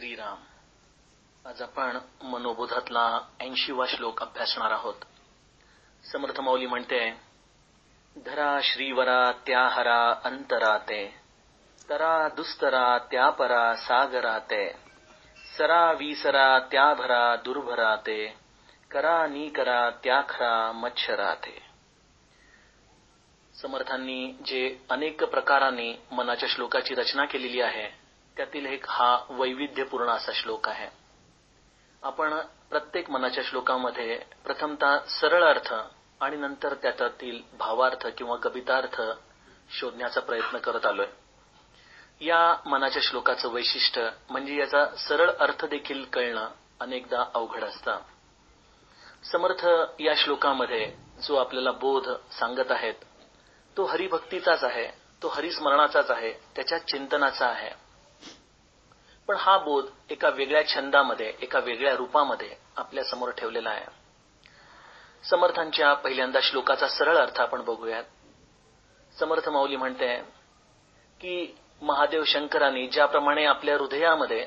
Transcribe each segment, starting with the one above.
श्रीराम. आज आपण मनोबोधातला 80वा श्लोक अभ्यासणार आहोत. समर्थ माऊली म्हणते, धरा श्रीवरा त्या हरा अंतराते, तरा दुस्तरा त्या परा सागराते, सरा विसरा त्या भरा दुर्भराते, करा नी करा त्या खरा मच्छराते. समर्थांनी जे अनेक प्रकारांनी मनाच्या श्लोकाची रचना केलेली आहे त्यातील एक हा वैविध्यपूर्ण असा श्लोक आहे. आपण प्रत्येक मनाच्या श्लोकामध्ये प्रथमतः सरळ अर्थ आणि नंतर त्यातील भावार्थ किंवा कवितार्थ शोधण्याचा प्रयत्न करत आलोय. या मनाच्या श्लोकाचं वैशिष्ट्य म्हणजे याचा सरळ अर्थ देखील कळणं अनेकदा अवघड असतं. समर्थ या श्लोकामध्ये जो आपल्याला बोध सांगत आहेत तो हरिभक्तीचाच आहे, तो हरिस्मरणाचाच आहे, त्याच्या चिंतनाचा आहे. पण हा बोध एका वेगळ्या छंदामध्ये, एका वेगळ्या रूपामध्ये आपल्या समोर ठेवलेला आहे. समर्थांच्या पहिल्यांदा श्लोकाचा सरळ अर्थ आपण बघूयात. समर्थ माऊली म्हणते की महादेव शंकरांनी ज्याप्रमाणे आपल्या हृदयामध्ये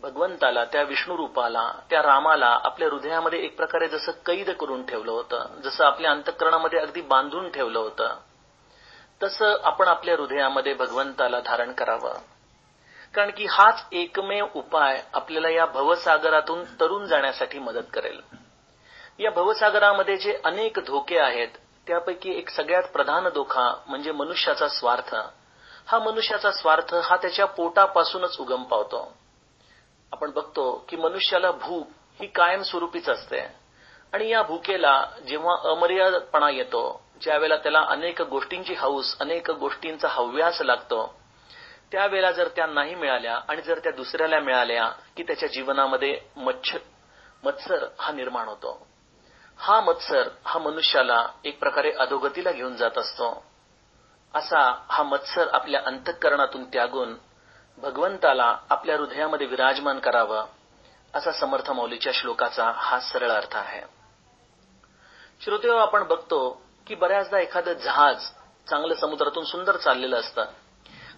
भगवंताला, त्या विष्णू रूपाला, त्या रामाला आपल्या हृदयामध्ये एक प्रकारे जसं कैद करून ठेवलं होतं, जसं आपल्या अंतःकरणामध्ये अगदी बांधून ठेवलं होतं, तसं आपण आपल्या हृदयामध्ये भगवंताला धारण करावं. कारण की हाच एकमेव उपाय आपल्याला या भवसागरातून तरून जाण्यासाठी मदत करेल. या भवसागरामध्ये जे अनेक धोके आहेत त्यापैकी एक सगळ्यात प्रधान धोका म्हणजे मनुष्याचा स्वार्थ. हा मनुष्याचा स्वार्थ हा त्याच्या पोटापासूनच उगम पावतो. आपण बघतो की मनुष्याला भूक ही कायमस्वरूपीच असते आणि या भूकेला जेव्हा अमर्यादपणा येतो, ज्यावेळेला त्याला अनेक गोष्टींची हौस, अनेक गोष्टींचा हव्यास लागतो, त्यावेळेला जर त्या नाही मिळाल्या आणि जर त्या दुसऱ्याला मिळाल्या की त्याच्या जीवनामध्ये मत्सर हा निर्माण होतो. हा मत्सर हा मनुष्याला एक प्रकारे अधोगतीला घेऊन जात असतो. असा हा मत्सर आपल्या अंतःकरणातून त्यागून भगवंताला आपल्या हृदयामध्ये विराजमान करावं, असा समर्थ माऊलीच्या श्लोकाचा हा सरळ अर्थ आहे. श्रोतेहो, आपण बघतो की बऱ्याचदा एखादं जहाज चांगलं समुद्रातून सुंदर चाललेलं असतं.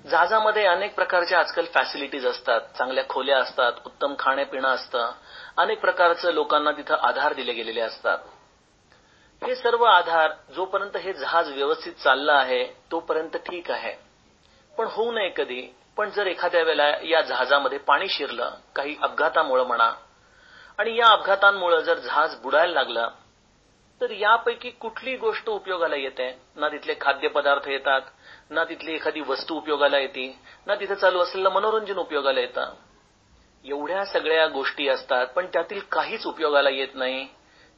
जहाजामध्ये अनेक प्रकारच्या आजकाल फॅसिलिटीज असतात, चांगल्या खोल्या असतात, उत्तम खाणेपिणं असतं, अनेक प्रकारचं लोकांना तिथं आधार दिले गेलेले असतात. हे सर्व आधार जोपर्यंत हे जहाज व्यवस्थित चाललं आहे तोपर्यंत ठीक आहे. पण होऊ नये कधी, पण जर एखाद्या वेळेला या जहाजामध्ये पाणी शिरलं, काही अपघातामुळे म्हणा, आणि या अपघातांमुळे जर जहाज बुडायला लागलं, तर यापैकी कुठली गोष्ट उपयोगाला येते? ना तिथले खाद्यपदार्थ येतात, ना तिथली एखादी वस्तू उपयोगाला येते, ना तिथे चालू असलेलं मनोरंजन उपयोगाला येतं. एवढ्या सगळ्या गोष्टी असतात पण त्यातील काहीच उपयोगाला येत नाही.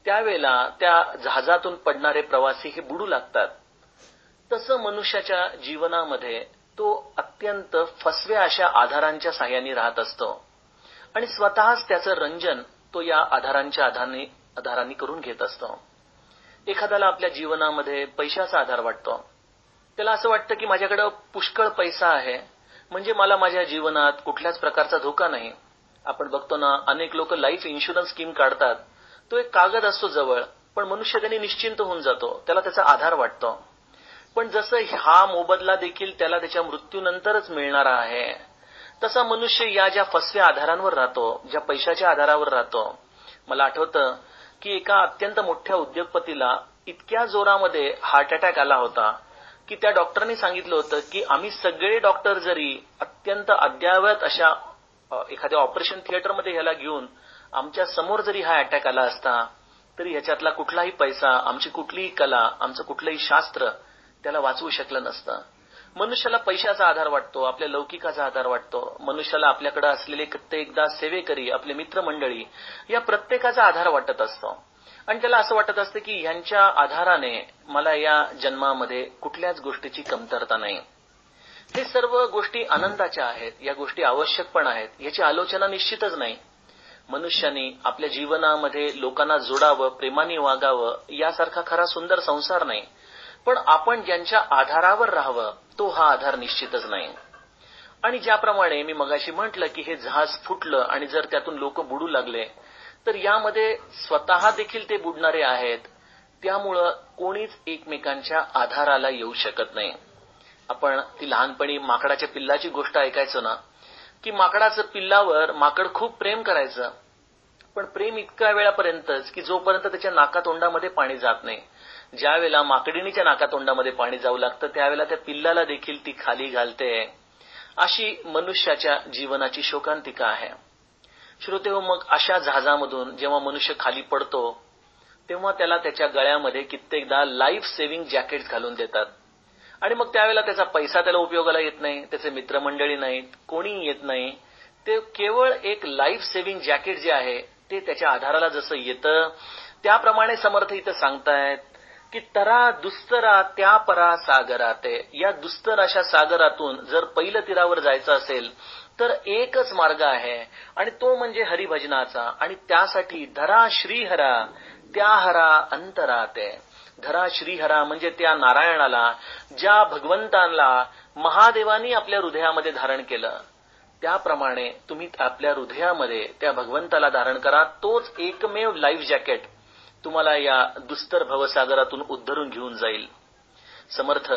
त्यावेळेला त्या जहाजातून पडणारे प्रवासी हे बुडू लागतात. तसं मनुष्याच्या जीवनामध्ये तो अत्यंत फसव्या अशा आधारांच्या साह्याने राहत असतो आणि स्वतःच त्याचं रंजन तो या आधारांच्या आधारांनी करून घेत असतो. एखाद्याला आपल्या जीवनामध्ये पैशाचा आधार वाटतो. त्याला असं वाटतं की माझ्याकडे पुष्कळ पैसा आहे म्हणजे मला माझ्या जीवनात कुठल्याच प्रकारचा धोका नाही. आपण बघतो ना, अनेक लोक लाईफ इन्शुरन्स स्कीम काढतात. तो एक कागद असतो जवळ, पण मनुष्य त्यांनी निश्चिंत होऊन जातो, त्याला त्याचा आधार वाटतो. पण जसं हा मोबदला देखील त्याला त्याच्या मृत्यूनंतरच मिळणारा आहे, तसा मनुष्य या ज्या फसव्या आधारांवर राहतो, ज्या पैशाच्या आधारावर राहतो. मला आठवतं की एका अत्यंत मोठ्या उद्योगपतीला इतक्या जोरामध्ये हार्ट अटॅक आला होता की त्या डॉक्टरनी सांगितलं होतं की आम्ही सगळे डॉक्टर जरी अत्यंत अद्ययावत अशा एखाद्या ऑपरेशन थिएटरमध्ये ह्याला घेऊन आमच्या समोर जरी हा अटॅक आला असता तरी ह्याच्यातला कुठलाही पैसा, आमची कुठलीही कला, आमचं कुठलंही शास्त्र त्याला वाचवू शकलं नसतं. मनुष्याला पैशाचा आधार वाटतो, आपल्या लौकिकाचा आधार वाटतो, मनुष्याला आपल्याकडे असलेले कित्येकदा सेवेकरी, आपले मित्रमंडळी या प्रत्येकाचा आधार वाटत असतो आणि त्याला असं वाटत असतं की ह्यांच्या आधाराने मला या जन्मामध्ये कुठल्याच गोष्टीची कमतरता नाही. हे सर्व गोष्टी आनंदाच्या आहेत, या गोष्टी आवश्यक पण आहेत, याची आलोचना निश्चितच नाही. मनुष्याने आपल्या जीवनामध्ये लोकांना जोडावं, प्रेमाने वागावं, यासारखा खरा सुंदर संसार नाही. पण आपण ज्यांच्या आधारावर राहावं तो हा आधार निश्चितच नाही. आणि ज्याप्रमाणे मी मगाशी म्हटलं की हे जहाज फुटलं आणि जर त्यातून लोक बुडू लागले तर यामध्ये स्वतः देखील ते बुडणारे आहेत. त्यामुळं कोणीच एकमेकांच्या आधाराला येऊ शकत नाही. आपण ती लहानपणी माकडाच्या पिल्लाची गोष्ट ऐकायचो ना, की माकडाचं पिल्लावर माकड खूप प्रेम करायचं, पण प्रेम इतक्या वेळापर्यंतच की जोपर्यंत त्याच्या नाकातोंडामध्ये पाणी जात नाही. ज्या वेळेला माकडिणीच्या नाकातोंडामध्ये पाणी जाऊ लागतं त्यावेळेला त्या पिल्लाला देखील ती खाली घालते. अशी मनुष्याच्या जीवनाची शोकांतिका आहे. श्रोतेहो, मग अशा जहाजामधून जेव्हा मनुष्य खाली पडतो तेव्हा त्याला त्याच्या गळ्यामध्ये कित्येकदा लाईफ सेव्हिंग जॅकेट घालून देतात आणि मग त्यावेळेला त्याचा पैसा त्याला उपयोगाला येत नाही, त्याचे मित्रमंडळी नाहीत, कोणीही येत नाही. ते केवळ एक लाईफ सेव्हिंग जॅकेट जे आहे ते त्याच्या आधाराला जसं येतं त्याप्रमाणे समर्थ इथं सांगतायत की तरा दुस्तरा त्या परा सागराते. या दुस्तर अशा सागरातून जर पहिलं तीरावर जायचं असेल तर एकच मार्ग आहे आणि तो म्हणजे हरिभजनाचा. आणि त्यासाठी धरा श्रीहरा त्या हरा अंतराते. धरा श्रीहरा म्हणजे त्या नारायणाला, ज्या भगवंतांना महादेवानी आपल्या हृदयामध्ये धारण केलं त्याप्रमाणे तुम्ही आपल्या हृदयामध्ये त्या भगवंताला धारण करा. तोच एकमेव लाईफ जॅकेट तुम्हाला या दुस्तर भवसागरातून उद्धरून घेऊन जाईल. समर्थ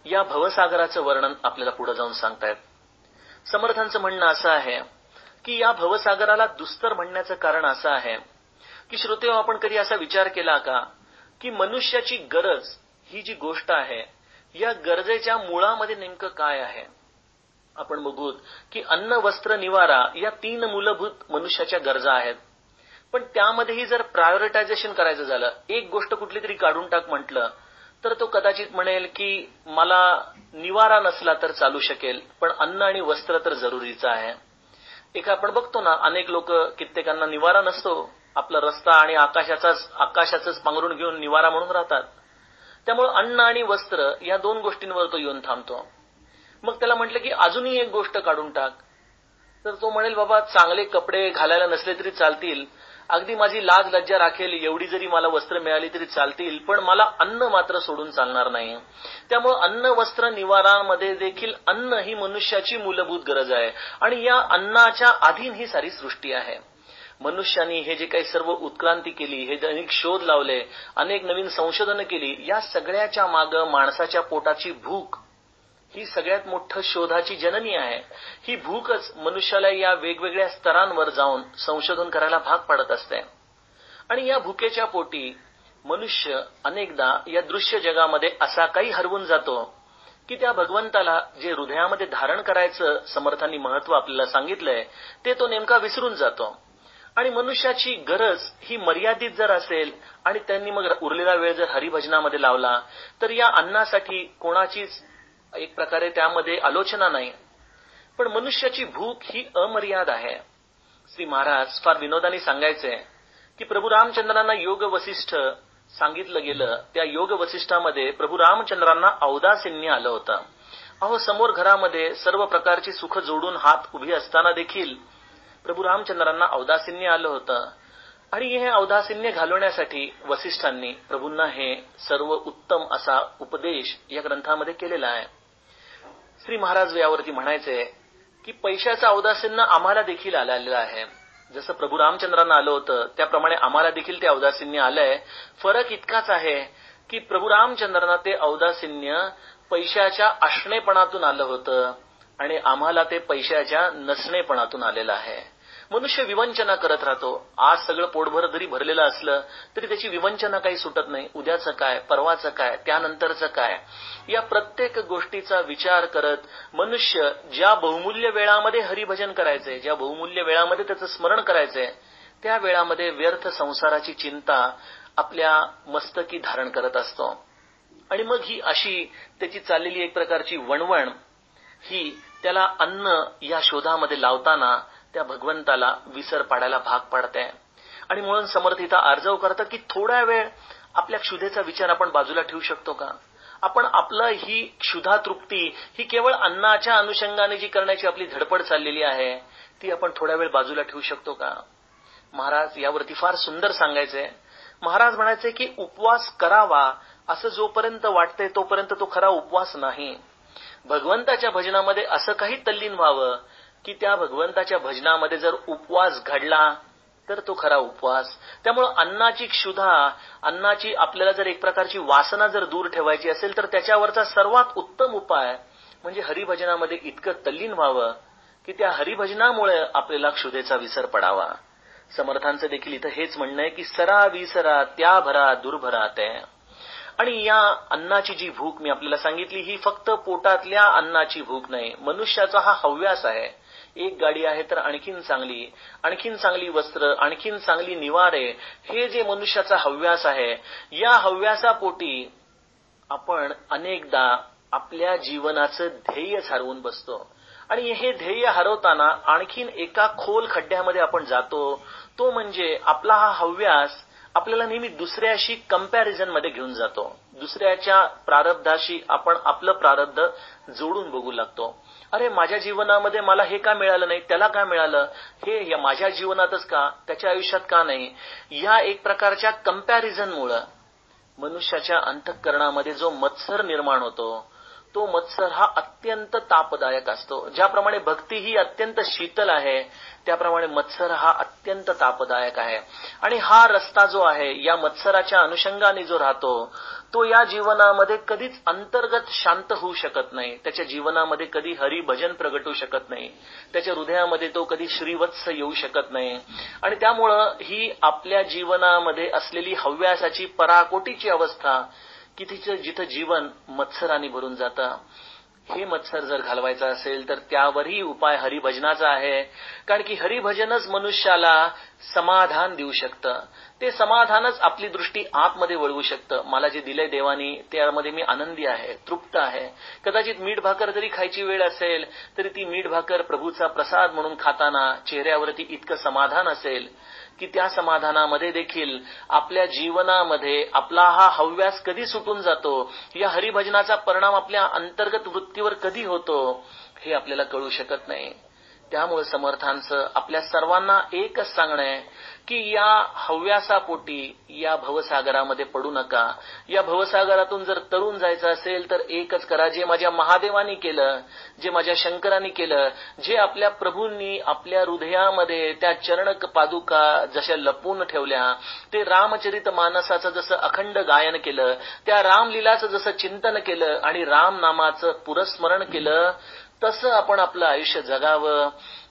या भवसागराचं वर्णन आपल्याला पुढे जाऊन सांगतायत. समर्थांचं म्हणणं असं आहे की या भवसागराला दुस्तर म्हणण्याचं कारण असं आहे की श्रोतेहो, आपण कधी असा विचार केला का की मनुष्याची गरज ही जी गोष्ट आहे या गरजेच्या मुळामध्ये नेमकं काय आहे? आपण बघू की अन्न, वस्त्र, निवारा या 3 मूलभूत मनुष्याच्या गरजा आहेत. पण त्यामध्येही जर प्रायोरिटायझेशन करायचं झालं, एक गोष्ट कुठली तरी काढून टाक म्हटलं तर तो कदाचित म्हणेल की मला निवारा नसला तर चालू शकेल, पण अन्न आणि वस्त्र तर जरुरीचं आहे. एक आपण बघतो ना, अनेक लोक, कित्येकांना निवारा नसतो, आपला रस्ता आणि आकाशाचंच पांघरून घेऊन निवारा म्हणून राहतात. त्यामुळे अन्न आणि वस्त्र या 2 गोष्टींवर तो येऊन थांबतो. मग त्याला म्हटलं की अजूनही एक गोष्ट काढून टाक, तर तो म्हणेल बाबा चांगले कपडे घालायला नसले तरी चालतील, अगदी माझी लाज लज्जा राखेल एवढी जरी मला वस्त्र मिळाली तरी चालतील, पण मला अन्न मात्र सोडून चालणार नाही. त्यामुळे अन्न, वस्त्र, निवारामध्ये देखील अन्न ही मनुष्याची मूलभूत गरज आहे आणि या अन्नाच्या अधीन ही सारी सृष्टी आहे. मनुष्यानी हे जे काही सर्व उत्क्रांती केली, हे अनेक शोध लावले, अनेक नवीन संशोधनं केली, या सगळ्याच्या मागं माणसाच्या पोटाची भूक ही सगळ्यात मोठं शोधाची जननी आहे. ही भूकच मनुष्याला या वेगवेगळ्या स्तरांवर जाऊन संशोधन करायला भाग पाडत असते. आणि या भूकेच्या पोटी मनुष्य अनेकदा या दृश्य जगामध्ये असा काही हरवून जातो की त्या भगवंताला जे हृदयामध्ये धारण करायचं समर्थांनी महत्व आपल्याला सांगितलंय ते तो नेमका विसरून जातो. आणि मनुष्याची गरज ही मर्यादित जर असेल आणि त्यांनी मग उरलेला वेळ जर हरिभजनामध्ये लावला तर या अन्नासाठी कोणाचीच एक प्रकारे त्यामध्ये आलोचना नाही. पण मनुष्याची भूक ही अमर्याद आहे. श्री महाराज फार विनोदाने सांगायचे की प्रभू रामचंद्रांना योग वसिष्ठ सांगितलं गेलं. त्या योग वसिष्ठामध्ये प्रभू रामचंद्रांना औदासिन्य आलं होतं. अहो, समोर घरामध्ये सर्व प्रकारची सुख जोडून हात उभी असताना देखील प्रभू रामचंद्रांना औदासिन्य आलं होतं. आणि हे औदासिन्य घालवण्यासाठी वसिष्ठांनी प्रभूंना हे सर्व उत्तम असा उपदेश या ग्रंथामध्ये केलेला आहे. श्री महाराज यावरती म्हणायचे की पैशाचं औदासिन्य आम्हाला देखील आलेलं आहे. जसं प्रभू रामचंद्रांना आलं होतं त्याप्रमाणे आम्हाला देखील ते औदासिन्य आलंय. फरक इतकाच आहे की प्रभू रामचंद्रांना ते औदासिन्य पैशाच्या असणेपणातून आलं होतं आणि आम्हाला ते पैशाच्या नसणेपणातून आलेलं आहे. मनुष्य विवंचना करत राहतो. आज सगळं पोटभर जरी भरलेलं असलं तरी त्याची विवंचना काही सुटत नाही. उद्याचं काय, परवाचं काय, त्यानंतरचं काय, या प्रत्येक गोष्टीचा विचार करत मनुष्य ज्या बहुमूल्य वेळामध्ये हरिभजन करायचंय, ज्या बहुमूल्य वेळामध्ये त्याचं स्मरण करायचंय, त्या वेळामध्ये व्यर्थ संसाराची चिंता आपल्या मस्तकी धारण करत असतो. आणि मग ही अशी त्याची चाललेली एक प्रकारची वणवण ही त्याला अन्न या शोधामध्ये लावताना त्या भगवंताला विसर पाडायला भाग पाडते. आणि म्हणून समर्थ इथं आर्जव करतात की थोडा वेळ आपल्या क्षुधेचा विचार आपण बाजूला ठेवू शकतो का? आपण आपलं ही क्षुधा तृप्ती ही केवळ अन्नाच्या अनुषंगाने जी करण्याची आपली धडपड चाललेली आहे ती आपण थोडा वेळ बाजूला ठेवू शकतो का? महाराज यावरती फार सुंदर सांगायचे. महाराज म्हणायचे की उपवास करावा असं जोपर्यंत वाटतंय तोपर्यंत तो खरा उपवास नाही. भगवंताच्या भजनामध्ये असं काही तल्लीन व्हावं की त्या भगवंताच्या भजनामध्ये जर उपवास घडला तर तो खरा उपवास. त्यामुळे अन्नाची क्षुधा, अन्नाची आपल्याला जर एक प्रकारची वासना जर दूर ठेवायची असेल तर त्याच्यावरचा सर्वात उत्तम उपाय म्हणजे हरिभजनामध्ये इतकं तल्लीन व्हावं की त्या हरिभजनामुळे आपल्याला क्षुधेचा विसर पडावा. समर्थांचं देखील इथं हेच म्हणणं आहे की सरा विसरा त्या भरा दुर्भरा ते. आणि या अन्नाची जी भूक मी आपल्याला सांगितली ही फक्त पोटातल्या अन्नाची भूक नाही. मनुष्याचा हा हव्यास आहे. एक गाडी आहे तर आणखीन चांगली वस्त्र, आणखीन चांगली निवारे, हे जे मनुष्याचा हव्यास आहे, या हव्यासापोटी आपण अनेकदा आपल्या जीवनाचं ध्येय हरवून बसतो. आणि हे ध्येय हरवताना आणखीन एका खोल खड्ड्यामध्ये आपण जातो. तो म्हणजे आपला हा हव्यास आपल्याला नेहमी दुसऱ्याशी कंपॅरिझन मध्ये घेऊन जातो. दुसऱ्याच्या प्रारब्धाशी आपण आपलं प्रारब्ध जोडून बघू लागतो. अरे, माझ्या जीवनामध्ये मला हे का मिळालं नाही, त्याला का मिळालं, हे माझ्या जीवनातच का, त्याच्या आयुष्यात का नाही, या एक प्रकारच्या कंपॅरिझनमुळं मनुष्याच्या अंतःकरणामध्ये जो मत्सर निर्माण होतो, तो मत्सर हा अत्यंत तापदायक असतो. ज्याप्रमाणे भक्ती ही अत्यंत शीतल आहे, त्याप्रमाणे मत्सर हा अत्यंत तापदायक आहे. आणि हा रस्ता जो आहे, या मत्सराच्या अनुषंगाने जो राहतो, तो या जीवनामध्ये कधीच अंतर्गत शांत होऊ शकत नाही. त्याच्या जीवनामध्ये कधी हरिभजन प्रगट होऊ शकत नाही. त्याच्या हृदयामध्ये तो कधी श्रीवत्स येऊ शकत नाही. आणि त्यामुळं ही आपल्या जीवनामध्ये असलेली हव्यासाची पराकोटीची अवस्था की जिथं जीवन मत्सराने भरून जातं. हे मत्सर जर घालवायचं असेल तर त्यावरही उपाय हरिभजनाचा आहे. कारण की हरिभजनच मनुष्याला समाधान देऊ शकतं. ते समाधानच आपली दृष्टी आतमध्ये वळवू शकतं. मला जे दिलंय देवानी त्यामध्ये मी आनंदी आहे, तृप्त आहे. कदाचित मीठ भाकर जरी खायची वेळ असेल तरी ती मीठ भाकर प्रभूचा प्रसाद म्हणून खाताना चेहऱ्यावरती इतकं समाधान असेल की त्या समाधानामध्ये देखील आपल्या जीवनामध्ये आपला हा हव्यास कधी सुटून जातो, या हरिभजनाचा परिणाम आपल्या अंतर्गत वृत्तीवर कधी होतो, हे आपल्याला कळू शकत नाही. त्यामुळे समर्थांचं आपल्या सर्वांना एकच सांगणं आहे की या हव्यासापोटी या भवसागरामध्ये पडू नका. या भवसागरातून जर तरुण जायचं असेल तर एकच करा, जे माझ्या महादेवानी केलं, जे माझ्या शंकरांनी केलं, जे आपल्या प्रभूंनी आपल्या हृदयामध्ये त्या चरण पादुका जशा लपून ठेवल्या, ते रामचरित मानसाचं जसं अखंड गायन केलं, त्या रामलीलाचं जसं चिंतन केलं आणि राम नामाचं पुरस्मरण केलं, तसं आपण आपलं आयुष्य जगावं.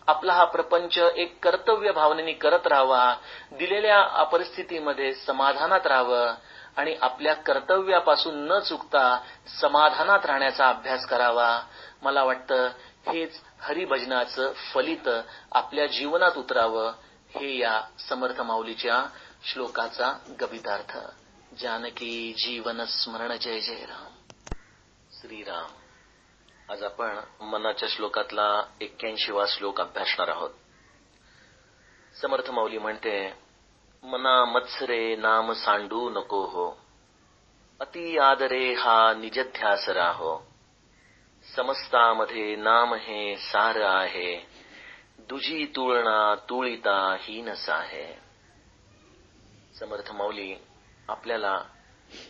आपला हा प्रपंच एक कर्तव्य भावनेने करत राहावा. दिलेल्या परिस्थितीमध्ये समाधानात राहावं आणि आपल्या कर्तव्यापासून न चुकता समाधानात राहण्याचा अभ्यास करावा. मला वाटतं हेच हरिभजनाचं फलित आपल्या जीवनात उतरावं. हे या समर्थ माऊलीच्या श्लोकाचा गभितार्थ. जानकी जीवन स्मरण जय जय राम. श्रीराम. आज आपण मनाच्या श्लोकातला 81वा श्लोक अभ्यासणार आहोत. समर्थ माऊली म्हणते, मना मत्सरे नाम सांडू नको हो, अति आदरे हा निजध्यास राहो, समस्तामध्ये नाम हे सार आहे, दुजी तुळना तुळिता हीनस आहे. समर्थ माऊली आपल्याला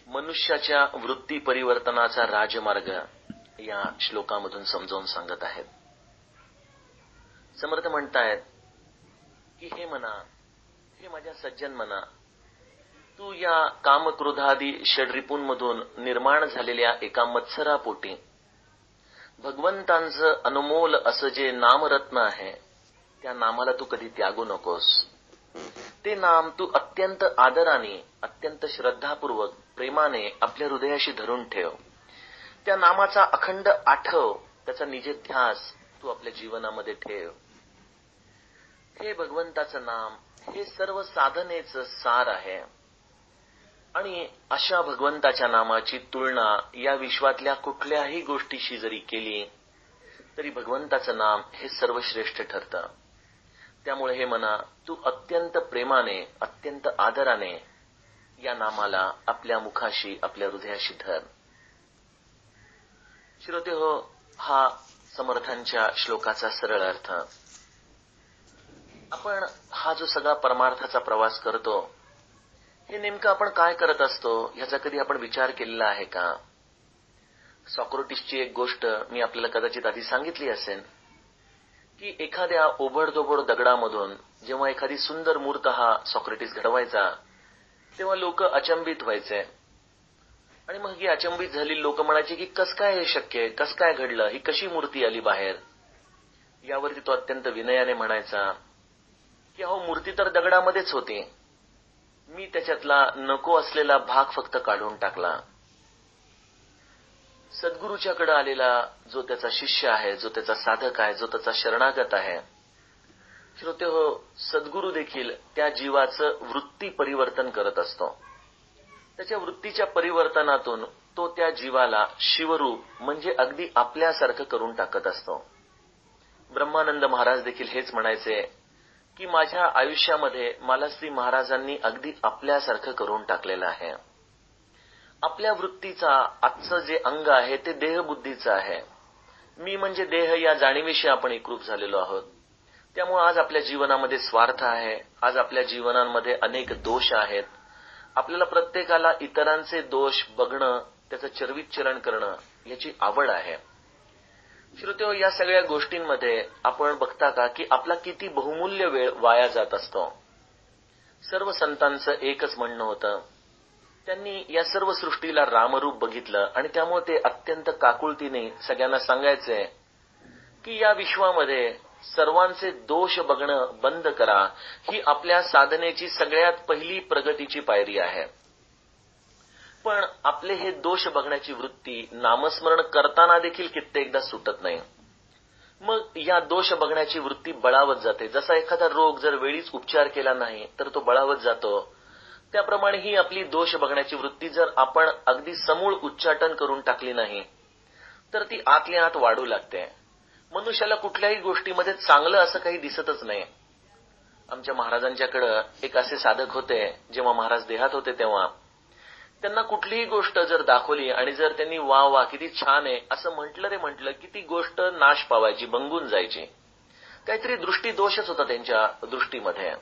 मनुष्याच्या वृत्ती परिवर्तनाचा राजमार्ग या श्लोकामधून समजावून सांगत आहेत. समर्थ म्हणतायत की हे मना, हे माझ्या सज्जन मना, तू या कामक्रोधादी षड्रिपूंमधून निर्माण झालेल्या एका मत्सरापोटी भगवंतांचं अनमोल असं जे नामरत्न आहे, त्या नामाला तू कधी त्यागू नकोस. ते नाम तू अत्यंत आदराने, अत्यंत श्रद्धापूर्वक, प्रेमाने आपल्या हृदयाशी धरून ठेव. त्या नामाचा अखंड आठव, त्याचा निजध्यास तू आपल्या जीवनामध्ये ठेव. हे भगवंताचं नाम हे सर्व साधनेचं सार आहे. आणि अशा भगवंताच्या नामाची तुलना या विश्वातल्या कुठल्याही गोष्टीशी जरी केली तरी भगवंताचं नाम हे सर्वश्रेष्ठ ठरतं. त्यामुळे हे मना, तू अत्यंत प्रेमाने, अत्यंत आदराने या नामाला आपल्या मुखाशी, आपल्या हृदयाशी धर. श्रोते हो, हा समर्थांच्या श्लोकाचा सरळ अर्थ. आपण हा जो सगळा परमार्थाचा प्रवास करतो, हे नेमकं आपण काय करत असतो ह्याचा कधी आपण विचार केलेला आहे का? सॉक्रेटिसची एक गोष्ट मी आपल्याला कदाचित आधी सांगितली असेल की एखाद्या ओबडधोबड दगडामधून जेव्हा एखादी सुंदर मूर्त हा सॉक्रेटिस घडवायचा, तेव्हा लोक अचंबित व्हायचे. आणि मग ही अचंबित झालेली लोक म्हणायची की कस काय हे शक्य आहे, कस काय घडलं, ही कशी मूर्ती आली बाहेर. यावरती तो अत्यंत विनयाने म्हणायचा की अहो, मूर्ती तर दगडामध्येच होती, मी त्याच्यातला नको असलेला भाग फक्त काढून टाकला. सद्गुरूच्याकडे आलेला जो त्याचा शिष्य आहे, जो त्याचा साधक आहे, जो त्याचा शरणागत आहे, श्रोते हो, सद्गुरू देखील त्या जीवाचं वृत्ती परिवर्तन करत असतो. त्याच्या वृत्तीच्या परिवर्तनातून तो त्या जीवाला शिवरूप म्हणजे अगदी आपल्यासारखं करून टाकत असतो. ब्रह्मानंद महाराज देखील हेच म्हणायचे की माझ्या आयुष्यामध्ये मला श्री महाराजांनी अगदी आपल्यासारखं करून टाकलेलं आहे. आपल्या वृत्तीचा आजचं जे अंग आहे ते देहबुद्धीचं आहे. मी म्हणजे देह या जाणीवेशी आपण एकरूप झालेलो आहोत. त्यामुळे आज आपल्या जीवनामध्ये स्वार्थ आहे, आज आपल्या जीवनामध्ये अनेक दोष आहेत. आपल्याला प्रत्येकाला इतरांचे दोष बघणं, त्याचं चरविच्चरण करणं याची आवड आहे. श्रोतेहो, या सगळ्या गोष्टींमध्ये आपण बघता का की आपला किती बहुमूल्य वेळ वाया जात असतो. सर्व संतांचं एकच म्हणणं होतं, त्यांनी या सर्व सृष्टीला रामरूप बघितलं आणि त्यामुळे ते अत्यंत काकुळतीने सगळ्यांना सांगायचे की या विश्वामध्ये सर्वांचे दोष बघणं बंद करा, ही आपल्या साधनेची सगळ्यात पहिली प्रगतीची पायरी आहे. पण आपले हे दोष बघण्याची वृत्ती नामस्मरण करताना देखील कित्येकदा सुटत नाही. मग या दोष बघण्याची वृत्ती बळावत जाते. जसा एखादा रोग जर वेळीच उपचार केला नाही तर तो बळावत जातो, त्याप्रमाणे ही आपली दोष बघण्याची वृत्ती जर आपण अगदी समूळ उच्चाटन करून टाकली नाही तर ती आतल्या आत वाढू लागते. मनुष्याला कुठल्याही गोष्टीमध्ये चांगलं असं काही दिसतच नाही. आमच्या महाराजांच्याकडे एक असे साधक होते, जेव्हा महाराज देहात होते तेव्हा त्यांना कुठलीही गोष्ट जर दाखवली आणि जर त्यांनी वा वा किती छान आहे असं म्हटलं की ती गोष्ट नाश पावायची, भंगून जायची. काहीतरी दृष्टीदोषच होता त्यांच्या दृष्टीमध्ये.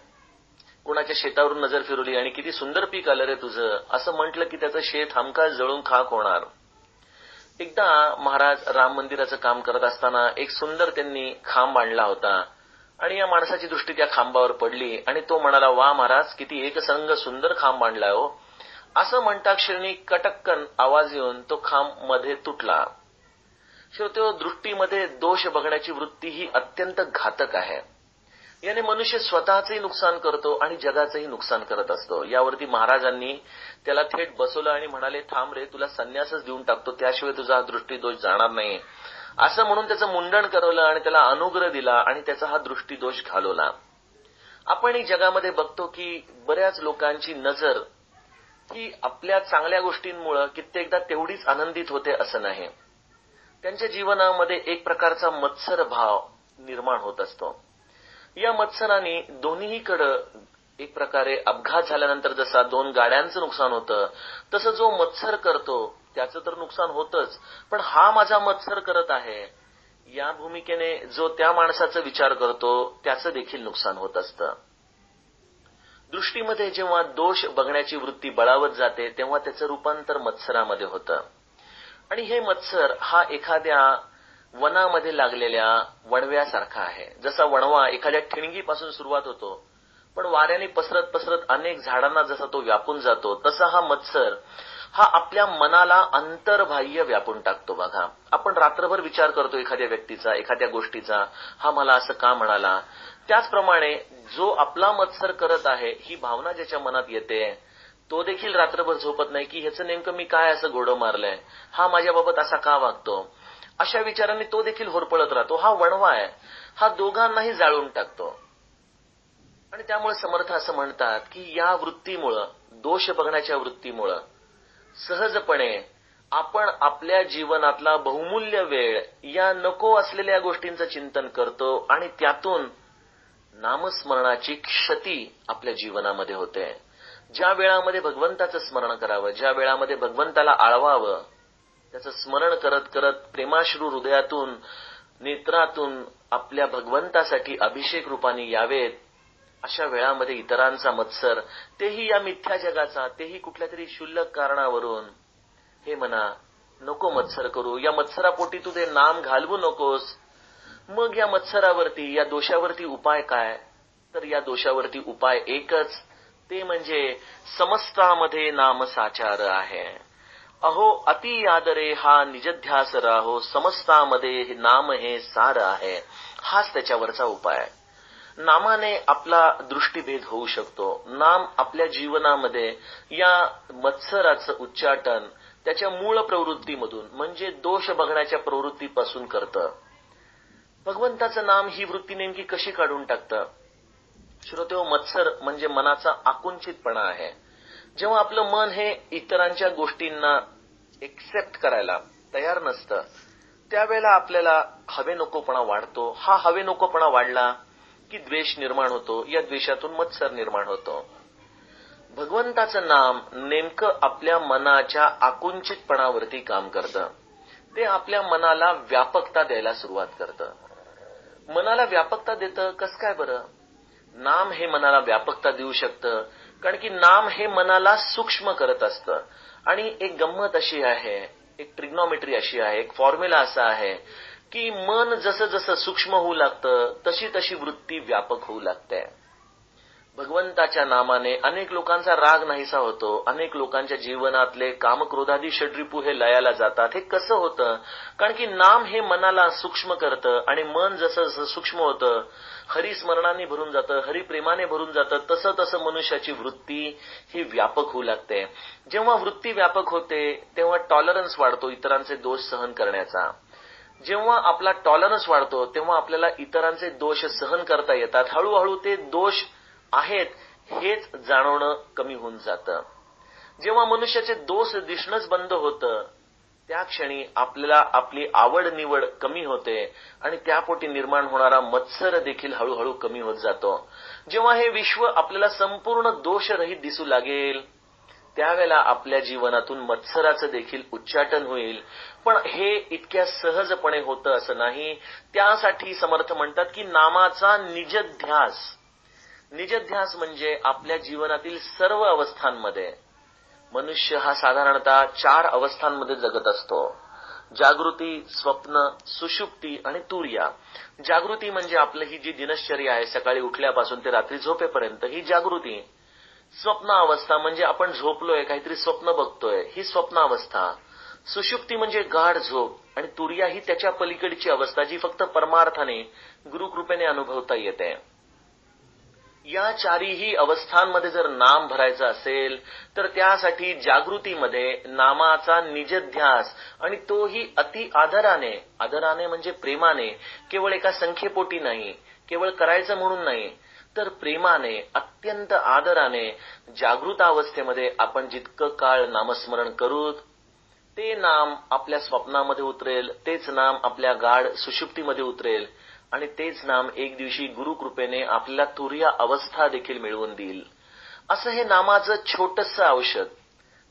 कुणाच्या शेतावरून नजर फिरवली आणि किती सुंदर पीक आलं रे तुझं असं म्हटलं की त्याचं शेत हमखास जळून खाक होणार. एकदा महाराज राम मंदिराचं काम करत असताना एक सुंदर त्यांनी खांब आणला होता आणि या माणसाची दृष्टी त्या खांबावर पडली आणि तो म्हणाला, वा महाराज, किती एकसंग सुंदर खांब आणलाय हो. असं म्हणता क्षणी कटक्कन आवाज येऊन तो खांब मध्ये तुटला. श्रोतेहो, दृष्टीमध्ये दोष बघण्याची वृत्ती ही अत्यंत घातक आहे. याने मनुष्य स्वतःचंही नुकसान करतो आणि जगाचंही नुकसान करत असतो. यावरती महाराजांनी त्याला थेट बसवलं आणि म्हणाले, थांब रे, तुला संन्यासच देऊन टाकतो, त्याशिवाय तुझा हा दृष्टीदोष जाणार नाही. असं म्हणून त्याचं मुंडन करवलं आणि त्याला अनुग्रह दिला आणि त्याचा हा दृष्टीदोष घालवला. आपण जगामध्ये बघतो की बऱ्याच लोकांची नजर ही आपल्या चांगल्या गोष्टींमुळे कित्येकदा तेवढीच आनंदित होते असं नाही. त्यांच्या जीवनामध्ये एक प्रकारचा मत्सर भाव निर्माण होत असतो. या मत्सराने दोन्हीकडे एक प्रकारे अपघात झाल्यानंतर जसा दोन गाड्यांचं नुकसान होतं तसं जो मत्सर करतो त्याचं तर नुकसान होतच, पण हा माझा मत्सर करत आहे या भूमिकेने जो त्या माणसाचा विचार करतो त्याचं देखील नुकसान होत असतं. दृष्टीमध्ये जेव्हा दोष बघण्याची वृत्ती बळावत जाते तेव्हा त्याचं रूपांतर मत्सरामध्ये होतं. आणि हे मत्सर हा एखाद्या वनामध्ये लागलेल्या वणव्यासारखा आहे. जसा वणवा एखाद्या ठिणगीपासून सुरुवात होतो पण वाऱ्याने पसरत पसरत अनेक झाडांना जसा तो व्यापून जातो, तसा हा मत्सर हा आपल्या मनाला अंतर्बाह्य व्यापून टाकतो. बघा, आपण रात्रभर विचार करतो एखाद्या व्यक्तीचा, एखाद्या गोष्टीचा, हा मला असं का म्हणाला. त्याचप्रमाणे जो आपला मत्सर करत आहे ही भावना ज्याच्या मनात येते तो देखील रात्रभर झोपत नाही की ह्याचं नेमकं मी काय असं घोडं मारलंय, हा माझ्याबाबत असा का वागतो. अशा विचारांनी तो देखील होरपळत राहतो. हा वणवा आहे, हा दोघांनाही जाळून टाकतो. आणि त्यामुळे समर्थ असं म्हणतात की या वृत्तीमुळं, दोष बघण्याच्या वृत्तीमुळं सहजपणे आपण आपल्या जीवनातला बहुमूल्य वेळ या नको असलेल्या गोष्टींचं चिंतन करतो आणि त्यातून नामस्मरणाची क्षती आपल्या जीवनामध्ये होते. ज्या वेळामध्ये भगवंताचं स्मरण करावं, ज्या वेळामध्ये भगवंताला आळवावं, त्याचं स्मरण करत करत प्रेमाश्रू हृदयातून, नेत्रातून आपल्या भगवंतासाठी अभिषेक रूपाने यावेत, अशा वेळामध्ये इतरांचा मत्सर, तेही या मिथ्या जगाचा, तेही कुठल्या तरी क्षुल्लक कारणावरून, हे म्हणा नको मत्सर करू, या मत्सरापोटी तू ते नाम घालवू नकोस. मग या मत्सरावरती, या दोषावरती उपाय काय? तर या दोषावरती उपाय एकच, ते म्हणजे समस्तामध्ये नाम साचार आहे. अहो अति आदरे हा निजध्यास राहो, समस्तामध्ये नाम हे सार आहे. हाच त्याच्यावरचा उपाय आहे. नामाने आपला दृष्टीभेद होऊ शकतो. नाम आपल्या जीवनामध्ये या मत्सराचं उच्चाटन त्याच्या मूळ प्रवृत्तीमधून म्हणजे दोष बघण्याच्या प्रवृत्तीपासून करतं. भगवंताचं नाम ही वृत्ती नेमकी कशी काढून टाकतं? श्रोतेहो, मत्सर म्हणजे मनाचा आकुंचितपणा आहे. जेव्हा आपलं मन हे इतरांच्या गोष्टींना एक्सेप्ट करायला तयार नसतं, त्यावेळेला आपल्याला हवे नकोपणा वाढतो. हा हवे नकोपणा वाढला की द्वेष निर्माण होतो. या द्वेषातून मत्सर निर्माण होतो. भगवंताचं नाम नेमकं आपल्या मनाच्या आकुंचितपणावरती काम करतं. ते आपल्या मनाला व्यापकता द्यायला सुरुवात करतं. मनाला व्यापकता देतं कसं काय बरं? नाम हे मनाला व्यापकता देऊ शकतं कारण की नाम हे मनाला सूक्ष्म करत असतं. आणि एक गंमत अशी आहे, एक ट्रिग्नॉमेट्री अशी आहे, एक फॉर्म्युला असा आहे की मन जसं जसं सूक्ष्म होऊ लागतं तशी तशी वृत्ती व्यापक होऊ लागते. भगवंताच्या नामाने अनेक लोकांचा राग नाहीसा होतो. अनेक लोकांच्या जीवनातले कामक्रोधादी षड्रिपू हे लयाला जातात. हे कसं होतं? कारण की नाम हे मनाला सूक्ष्म करतं आणि मन जसं जसं सूक्ष्म होतं, हरिस्मरणाने भरून जातं, हरिप्रेमाने भरून जातं, तसं तसं मनुष्याची वृत्ती ही व्यापक होऊ लागते. जेव्हा वृत्ती व्यापक होते तेव्हा टॉलरन्स वाढतो इतरांचे दोष सहन करण्याचा. जेव्हा आपला टॉलरन्स वाढतो तेव्हा आपल्याला इतरांचे दोष सहन करता येतात. हळूहळू ते दोष आहेत हेच जाणवणं कमी होऊन जातं. जेव्हा मनुष्याचे दोष दिसणंच बंद होतं त्या क्षणी आपल्याला आपली आवड निवड कमी होते आणि त्यापोटी निर्माण होणारा मत्सर देखील हळूहळू कमी होत जातो. जेव्हा हे विश्व आपल्याला संपूर्ण दोषरहित दिसू लागेल त्यावेळेला आपल्या जीवनातून मत्सराचं देखील उच्चाटन होईल. पण हे इतक्या सहजपणे होतं असं नाही. त्यासाठी समर्थ म्हणतात की नामाचा निजध्यास. निजध्यास म्हणजे आपल्या जीवनातील सर्व अवस्थांमध्ये. मनुष्य हा साधारणतः 4 अवस्थांमध्ये जगत असतो. जागृती, स्वप्न, सुषुप्ती आणि तुर्या. जागृती म्हणजे आपली ही जी दिनश्चर्या आहे सकाळी उठल्यापासून ते रात्री झोपेपर्यंत ही जागृती. स्वप्न अवस्था म्हणजे आपण झोपलोय, काहीतरी स्वप्न बघतोय, ही स्वप्न अवस्था. सुषुप्ती म्हणजे गाढ झोप आणि तुर्या ही त्याच्या पलीकडची अवस्था जी फक्त परमार्थाने गुरुकृपेने अनुभवता येते. या 4ही अवस्थांमध्ये जर नाम भरायचं असेल तर त्यासाठी जागृतीमध्ये नामाचा निजध्यास आणि तोही अति आदराने. आदराने म्हणजे प्रेमाने, केवळ एका संख्येपोटी नाही, केवळ करायचं म्हणून नाही, तर प्रेमाने, अत्यंत आदराने जागृतावस्थेमध्ये आपण जितकं काळ नामस्मरण करू ते नाम आपल्या स्वप्नामध्ये उतरेल, तेच नाम आपल्या गाढ सुषुप्तीमध्ये उतरेल आणि तेच नाम एक दिवशी गुरुकृपेने आपल्याला तुर्या अवस्था देखील मिळवून देईल. असं हे नामाचं छोटंसं औषध.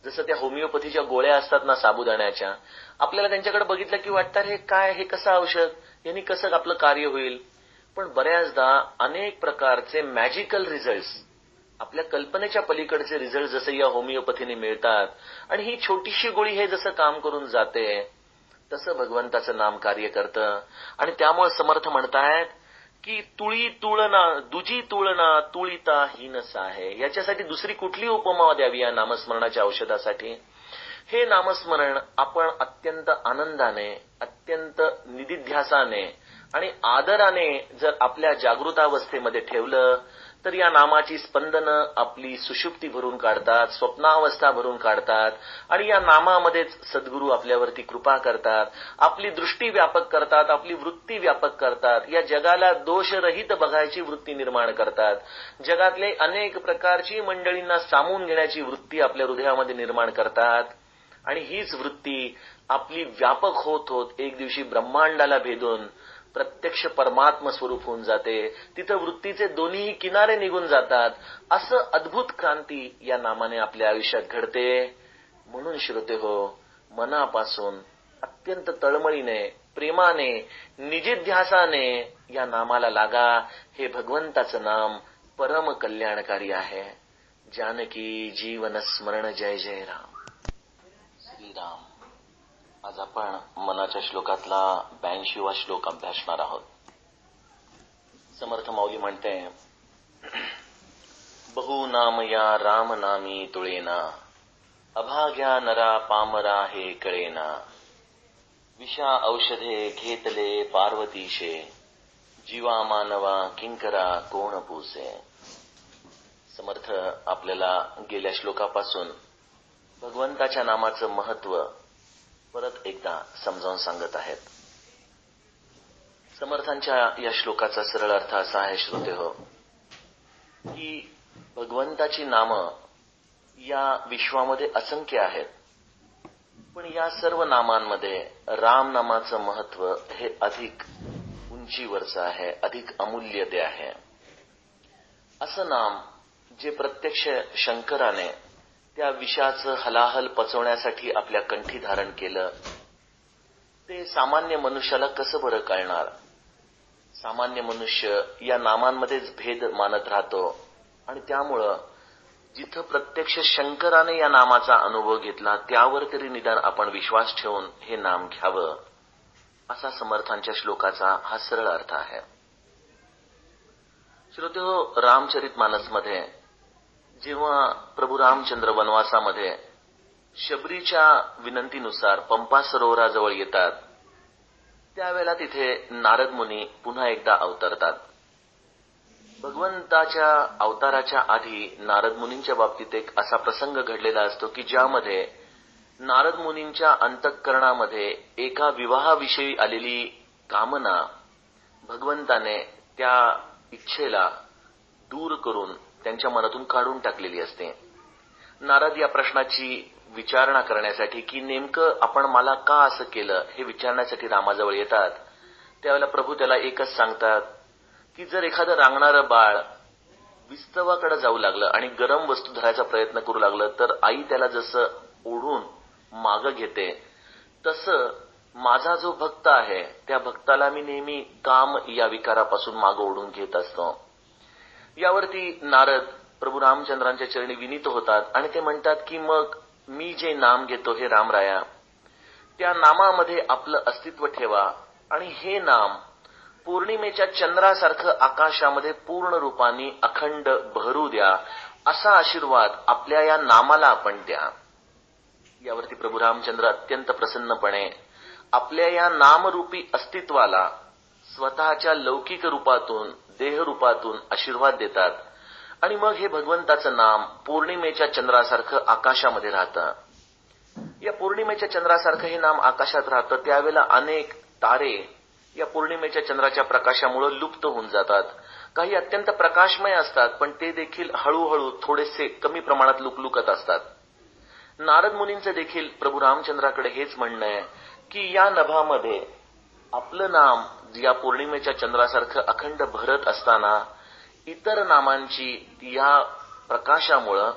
जसं त्या होमिओपॅथीच्या गोळ्या असतात ना साबुदाण्याच्या, आपल्याला त्यांच्याकडे बघितलं की वाटतं हे काय, हे कसं औषध, यांनी कसं आपलं कार्य होईल. पण बऱ्याचदा अनेक प्रकारचे मॅजिकल रिझल्ट्स, आपल्या कल्पनेच्या पलीकडचे रिझल्ट जसे या होमिओपॅथीने मिळतात आणि ही छोटीशी गोळी हे जसं काम करून जाते तसं भगवंताचं नाम कार्य करतं. आणि त्यामुळे समर्थ म्हणतायत की तुळी तुळना दुजी तुळना तुळिता हीनस आहे. याच्यासाठी दुसरी कुठली उपमा द्यावी या नामस्मरणाच्या औषधासाठी? हे नामस्मरण आपण अत्यंत आनंदाने, अत्यंत निदिध्यासाने आणि आदराने जर आपल्या जागृतावस्थेमध्ये ठेवलं तर या नामाची स्पंदनं आपली सुषुप्ती भरून काढतात, स्वप्नावस्था भरून काढतात आणि या नामामध्येच सद्गुरू आपल्यावरती कृपा करतात, आपली दृष्टी व्यापक करतात, आपली वृत्ती व्यापक करतात, या जगाला दोषरहित बघायची वृत्ती निर्माण करतात, जगातले अनेक प्रकारची मंडळींना सामावून घेण्याची वृत्ती आपल्या हृदयामध्ये निर्माण करतात आणि हीच वृत्ती आपली व्यापक होत होत एक दिवशी ब्रह्मांडाला भेदून प्रत्यक्ष परमात्म स्वरूप होऊन जाते. तिथं वृत्तीचे दोन्ही किनारे निघून जातात. असं अद्भुत क्रांती या नामाने आपल्या आयुष्यात घडते. म्हणून श्रोते हो, मनापासून अत्यंत तळमळीने, प्रेमाने, निजिध्यासाने या नामाला लागा. हे भगवंताचं नाम परम कल्याणकारी आहे. जानकी जीवन स्मरण जय जय राम. श्रीराम. आज आपण मनाच्या श्लोकातला 82वा श्लोक अभ्यासणार आहोत. समर्थ माऊली म्हणते, बहु नाम या राम नामी तुळेना, अभाग्या नरा पामरा हे कळेना, विषा औषधे घेतले पार्वतीशे, जीवा मानवा किंकरा कोण पूसे. समर्थ आपल्याला गेल्या श्लोकापासून भगवंताच्या नामाचं महत्व परत एकदा समजावून सांगत आहेत. समर्थांच्या या श्लोकाचा सरळ अर्थ असा आहे श्रोतेहो, की भगवंताची नामं या विश्वामध्ये असंख्य आहेत, पण या सर्व नामांमध्ये राम नामाचं महत्व हे अधिक उंचीवरचं आहे, अधिक अमूल्य ते आहे. असं नाम जे प्रत्यक्ष शंकराने त्या विषाचं हलाहल पचवण्यासाठी आपल्या कंठी धारण केलं, ते सामान्य मनुष्याला कसं बरं कळणार. सामान्य मनुष्य या नामांमध्येच भेद मानत राहतो आणि त्यामुळं जिथं प्रत्यक्ष शंकराने या नामाचा अनुभव घेतला त्यावर तरी निदान आपण विश्वास ठेवून हे नाम घ्यावं, असा समर्थांच्या श्लोकाचा हा सरळ अर्थ आहे. श्रोतेहो, रामचरितमानसमध्ये जेव्हा प्रभू रामचंद्र वनवासामध्ये शबरीच्या विनंतीनुसार पंपा सरोवराजवळ येतात, त्यावेळेला तिथे नारद मुनी पुन्हा एकदा अवतरतात. भगवंताच्या अवताराच्या आधी नारद मुनींच्या बाबतीत एक असा प्रसंग घडलेला असतो की ज्यामध्ये नारद मुनींच्या अंतःकरणामध्ये एका विवाहाविषयी आलेली कामना भगवंताने त्या इच्छेला दूर करून त्यांच्या मनातून काढून टाकलेली असते. नारद या प्रश्नाची विचारणा करण्यासाठी की नेमकं आपण मला का असं केलं हे विचारण्यासाठी रामाजवळ येतात. त्यावेळेला प्रभू त्याला एकच सांगतात की जर एखादं रांगणारं बाळ विस्तवाकडे जाऊ लागलं आणि गरम वस्तू धरायचा प्रयत्न करू लागलं तर आई त्याला जसं ओढून मागं घेते, तसं माझा जो भक्त आहे त्या भक्ताला मी नेहमी काम या विकारापासून मागं ओढून घेत असतो. यावरती नारद प्रभू रामचंद्रांच्या चरणी विनीत होतात आणि ते म्हणतात की मग मी जे नाम घेतो हे रामराया, त्या नामामध्ये आपलं अस्तित्व ठेवा आणि हे नाम पौर्णिमेच्या चंद्रासारखं आकाशामध्ये पूर्ण रूपाने अखंड बहरू द्या, असा आशीर्वाद आपल्या या नामाला आपण द्या. यावरती प्रभू रामचंद्र अत्यंत प्रसन्नपणे आपल्या या नामरूपी अस्तित्वाला स्वतःच्या लौकिक रूपातून, देहरूपातून आशीर्वाद देतात आणि मग हे भगवंताचं नाम पौर्णिमेच्या चंद्रासारखं आकाशामध्ये राहतं. या पौर्णिमेच्या चंद्रासारखं हे नाम आकाशात राहतं. त्यावेळेला अनेक तारे या पौर्णिमेच्या चंद्राच्या प्रकाशामुळे लुप्त होऊन जातात. काही अत्यंत प्रकाशमय असतात, पण ते देखील हळूहळू थोडेसे कमी प्रमाणात लुकलुकत असतात. नारद मुनींचं देखील प्रभू रामचंद्राकडे हेच म्हणणं आहे की या नभामध्ये आपलं नाम या पौर्णिमेच्या चंद्रासारखं अखंड भरत असताना इतर नामांची या प्रकाशामुळं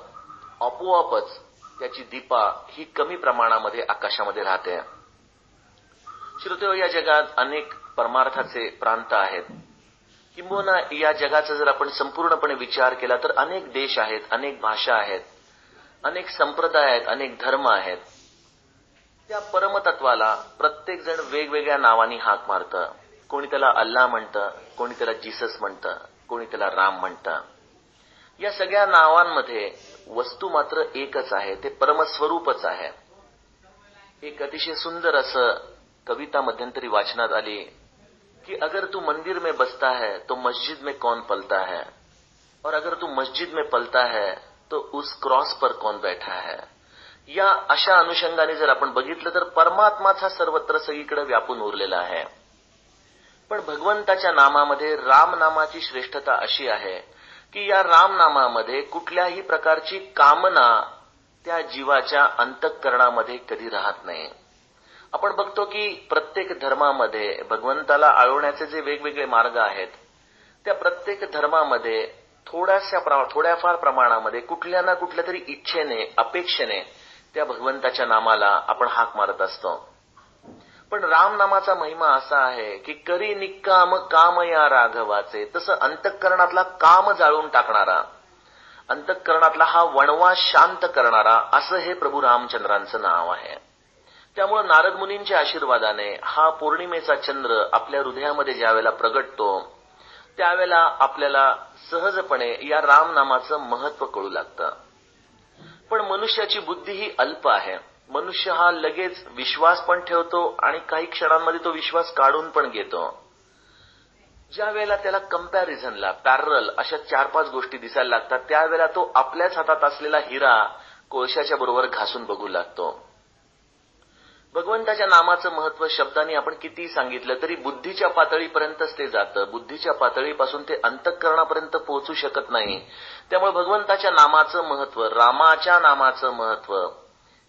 आपोआपच त्याची दीपा ही कमी प्रमाणामध्ये आकाशामध्ये राहते. श्रोतेहो, या जगात अनेक परमार्थाचे प्रांत आहेत. किंबहुना या जगाचा जर आपण संपूर्णपणे विचार केला तर अनेक देश आहेत, अनेक भाषा आहेत, अनेक संप्रदाय आहेत, अनेक धर्म आहेत. त्या परमतत्वाला प्रत्येक जण वेगवेगळ्या नावानी हाक मारतं. कोणी त्याला अल्लाह म्हणतं, कोणी त्याला जीसस म्हणतं, कोणी त्याला राम म्हणतं. या सगळ्या नावांमध्ये वस्तू मात्र एकच आहे, ते परमस्वरूपच आहे. एक अतिशय सुंदर असं कविता मध्यंतरी वाचनात आली कि अगर तू मंदिर में बसता है तो मस्जिद में कौन पलता है, और अगर तू मस्जिद में पलता है तो उस क्रॉस पर कौन बैठा है. या अशा अनुषंगाने जर आपण बघितलं तर परमात्माचा सर्वत्र सगळीकडे व्यापून उरलेला आहे. पण भगवंताच्या नामामध्ये राम नामाची श्रेष्ठता अशी आहे की या राम नामामध्ये कुठल्याही प्रकारची कामना त्या जीवाच्या अंतःकरणामध्ये कधी राहत नाही. आपण बघतो की प्रत्येक धर्मामध्ये भगवंताला आळवण्याचे जे वेगवेगळे मार्ग आहेत, त्या प्रत्येक धर्मामध्ये थोड्याफार प्रमाणामध्ये कुठल्या ना कुठल्या तरी इच्छेने, अपेक्षेने त्या भगवंताच्या नामाला आपण हाक मारत असतो. पण राम नामाचा महिमा असा आहे की करी निक्काम काम या राघवाचे, तसं अंतःकरणातला काम जाळून टाकणारा, अंतःकरणातला हा वणवा शांत करणारा, असं हे प्रभू रामचंद्रांचं नाव आहे. त्यामुळे नारद मुनींच्या आशीर्वादाने हा पौर्णिमेचा चंद्र आपल्या हृदयामध्ये ज्यावेळेला प्रगटतो त्यावेळेला आपल्याला सहजपणे या राम नामाचं महत्व कळू लागतं. पण मनुष्याची बुद्धी ही अल्प आहे. मनुष्य हा लगेच विश्वास पण ठेवतो आणि काही क्षणांमध्ये तो विश्वास काढून पण घेतो. ज्या वेळेला त्याला कंपॅरिझनला पॅरल अशा 4-5 गोष्टी दिसायला लागतात, त्यावेळेला तो आपल्याच हातात असलेला हिरा कोळशाच्या बरोबर घासून बघू लागतो. भगवंताच्या नामाचं महत्व शब्दांनी आपण कितीही सांगितलं तरी बुद्धीच्या पातळीपर्यंतच ते जातं. बुद्धीच्या पातळीपासून ते अंतःकरणापर्यंत पोहोचू शकत नाही. त्यामुळे भगवंताच्या नामाचं महत्व, रामाच्या नामाचं महत्व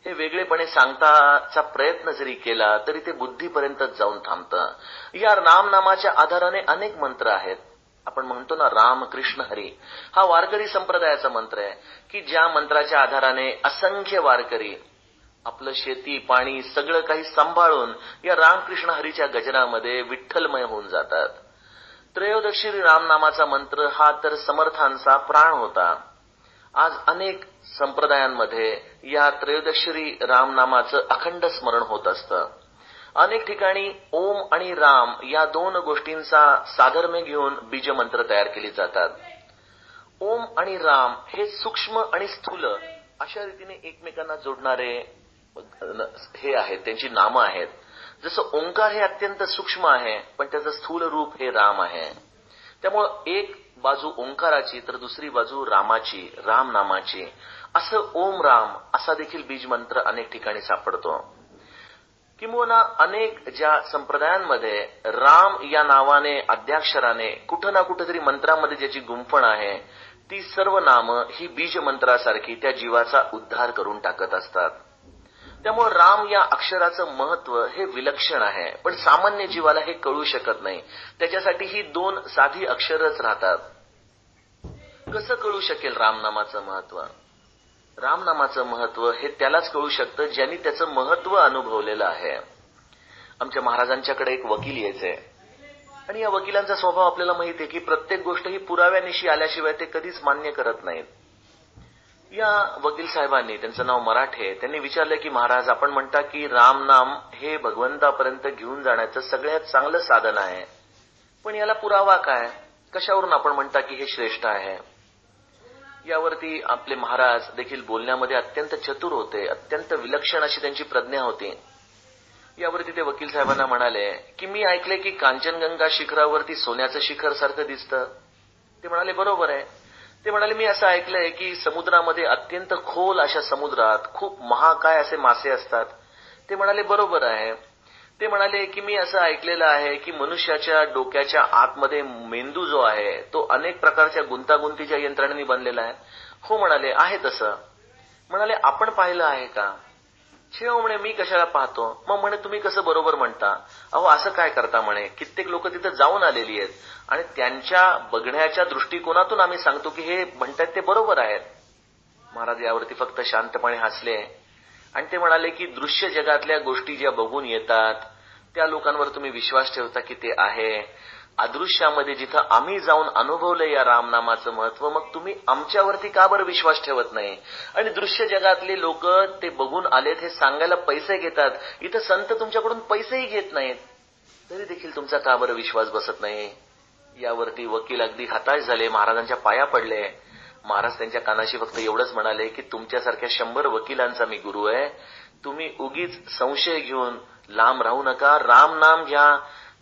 हे वेगळेपणे सांगताचा प्रयत्न जरी केला तरी ते बुद्धीपर्यंतच जाऊन थांबतं. या रामनामाच्या आधाराने अनेक मंत्र आहेत. आपण म्हणतो ना राम कृष्ण हरी, हा वारकरी संप्रदायाचा मंत्र आहे की ज्या मंत्राच्या आधाराने असंख्य वारकरी आपलं शेती पाणी सगळं काही सांभाळून या रामकृष्ण हरीच्या गजरामध्ये विठ्ठलमय होऊन जातात. त्रयोदशी रामनामाचा मंत्र हा तर समर्थांचा प्राण होता. आज अनेक संप्रदायांमध्ये या त्रयोदशी रामनामाचं अखंड स्मरण होत असतं. अनेक ठिकाणी ओम आणि राम या 2 गोष्टींचा साधर्म्य घेऊन बीजमंत्र तयार केले जातात. ओम आणि राम हे सूक्ष्म आणि स्थूल अशा रीतीने एकमेकांना जोडणारे हे आहेत, त्यांची नामं आहेत. जसं ओंकार हे अत्यंत सूक्ष्म आहे पण त्याचं स्थूल रूप हे राम आहे. त्यामुळं एक बाजू ओंकाराची तर दुसरी बाजू रामाची, राम नामाची, असं ओम राम असा देखील बीज मंत्र अनेक ठिकाणी सापडतो. किंबहुना अनेक ज्या संप्रदायांमध्ये राम या नावाने अद्याक्षराने कुठं ना कुठेतरी मंत्रामध्ये ज्याची गुंफण आहे, ती सर्व नामं ही बीज मंत्रासारखी त्या जीवाचा उद्धार करून टाकत असतात. त्यामुळे राम या अक्षराचं महत्व हे विलक्षण आहे, पण सामान्य जीवाला हे कळू शकत नाही. त्याच्यासाठी ही 2 साधी अक्षरच राहतात. कसं कळू शकेल रामनामाचं महत्व? रामनामाचं महत्व हे त्यालाच कळू शकतं ज्यांनी त्याचं महत्व अनुभवलेलं आहे. आमच्या महाराजांच्याकडे एक वकील यायचे आणि या वकिलांचा स्वभाव आपल्याला माहिती आहे की प्रत्येक गोष्ट ही पुराव्यानिशी आल्याशिवाय ते कधीच मान्य करत नाहीत. या वकील साहेबांनी, त्यांचं नाव मराठे, त्यांनी विचारलं की महाराज, आपण म्हणता की रामनाम हे भगवंतापर्यंत घेऊन जाण्याचं सगळ्यात चांगलं साधन आहे, पण याला पुरावा काय? कशावरून आपण म्हणता की हे श्रेष्ठ आहे? यावरती आपले महाराज देखील बोलण्यामध्ये अत्यंत चतुर होते, अत्यंत विलक्षण अशी त्यांची प्रज्ञा होती. यावरती ते वकील साहेबांना म्हणाले की मी ऐकले की कांचनगंगा शिखरावरती सोन्याचं शिखर सारखं दिसतं. ते म्हणाले बरोबर आहे. ते म्हणाले मी असं ऐकलंय की समुद्रामध्ये अत्यंत खोल अशा समुद्रात खूप महाकाय असे मासे असतात. ते म्हणाले बरोबर आहे. ते म्हणाले की मी असं ऐकलेलं आहे की मनुष्याच्या डोक्याच्या आतमध्ये मेंदू जो आहे तो अनेक प्रकारच्या गुंतागुंतीच्या यंत्रणेने बनलेला आहे. हो म्हणाले, आहे तसं. म्हणाले आपण पाहिलं आहे का? छेव म्हणे मी कशाला पाहतो. मग म्हणे तुम्ही कसं बरोबर म्हणता? अहो असं काय करता म्हणे, कित्येक लोक तिथं जाऊन आलेली आहेत आणि त्यांच्या बघण्याच्या दृष्टिकोनातून आम्ही सांगतो की हे म्हणतात ते बरोबर आहेत. महाराज यावरती फक्त शांतपणे हसले आणि ते म्हणाले की दृश्य जगातल्या गोष्टी ज्या बघून येतात त्या लोकांवर तुम्ही विश्वास ठेवता की ते आहे. अदृश्यामध्ये जिथं आम्ही जाऊन अनुभवलं या रामनामाचं महत्व, मग तुम्ही आमच्यावरती का बरं विश्वास ठेवत नाही? आणि दृश्य जगातले लोक ते बघून आलेत हे सांगायला पैसे घेतात, इथं संत तुमच्याकडून पैसेही घेत नाहीत, तरी देखील तुमचा का बरं विश्वास बसत नाही? यावरती वकील अगदी हताश झाले, महाराजांच्या पाया पडले. महाराज त्यांच्या कानाशी फक्त एवढंच म्हणाले की तुमच्यासारख्या 100 वकिलांचा मी गुरु आहे, तुम्ही उगीच संशय घेऊन लांब राहू नका, राम नाम घ्या,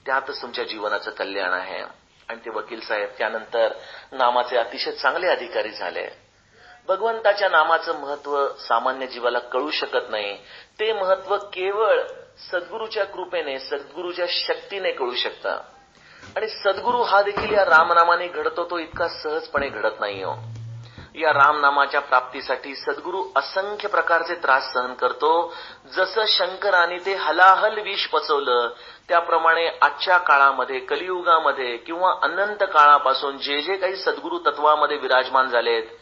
त्यातच तुमच्या जीवनाचं कल्याण आहे. आणि ते वकील साहेब त्यानंतर नामाचे अतिशय चांगले अधिकारी झाले. भगवंताच्या नामाचं महत्व सामान्य जीवाला कळू शकत नाही. ते महत्व केवळ सद्गुरूच्या कृपेने, सद्गुरूच्या शक्तीने कळू शकतं. आणि सद्गुरू हा देखील या रामनामाने घडतो, तो इतका सहजपणे घडत नाही हो. या रामनामाच्या प्राप्तीसाठी सद्गुरू असंख्य प्रकारचे त्रास सहन करतो. जसं शंकराने ते हलाहल विष पचवलं, त्याप्रमाणे आजच्या काळामध्ये, कलियुगामध्ये किंवा अनंत काळापासून जे जे काही सद्गुरू तत्वामध्ये विराजमान झालेत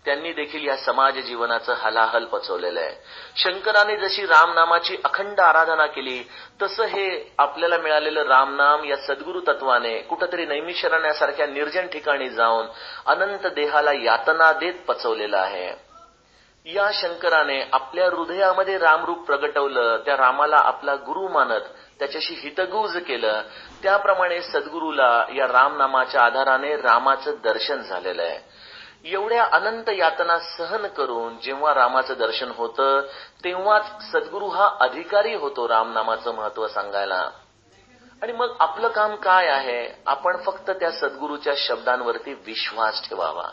त्यांनी देखील या समाज जीवनाचं हलाहल पचवलेलं आहे. शंकराने जशी रामनामाची अखंड आराधना केली तसं हे आपल्याला मिळालेलं रामनाम या सद्गुरू तत्वाने कुठंतरी नैमिषारण्यासारख्या निर्जन ठिकाणी जाऊन अनंत देहाला यातना देत पचवलेलं आहे. या शंकराने आपल्या हृदयामध्ये रामरूप प्रगटवलं, त्या रामाला आपला गुरु मानत त्याच्याशी हितगुज केलं. त्याप्रमाणे सद्गुरूला या रामनामाच्या आधाराने रामाचं दर्शन झालेलं आहे. एवढ्या अनंत यातना सहन करून जेव्हा रामाचं दर्शन होतं तेव्हाच सद्गुरू हा अधिकारी होतो रामनामाचं महत्व सांगायला. आणि मग आपलं काम काय आहे? आपण फक्त त्या सद्गुरूच्या शब्दांवरती विश्वास ठेवावा.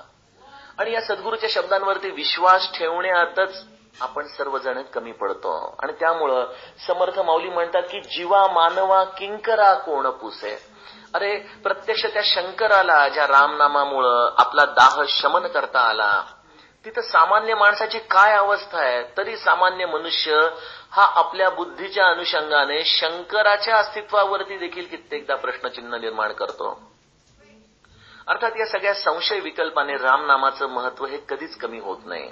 आणि या सद्गुरूच्या शब्दांवरती विश्वास ठेवण्यातच आपण सर्वजण कमी पडतो. आणि त्यामुळं समर्थ माऊली म्हणतात की जीवा मानवा किंकरा कोण पुसे. अरे प्रत्यक्ष त्या शंकराला ज्या रामनामामुळं आपला दाह शमन करता आला, तिथं सामान्य माणसाची काय अवस्था आहे? तरी सामान्य मनुष्य हा आपल्या बुद्धीच्या अनुषंगाने शंकराच्या अस्तित्वावरती देखील कित्येकदा प्रश्नचिन्ह निर्माण करतो. अर्थात या सगळ्या संशय विकल्पाने रामनामाचं महत्व हे कधीच कमी होत नाही.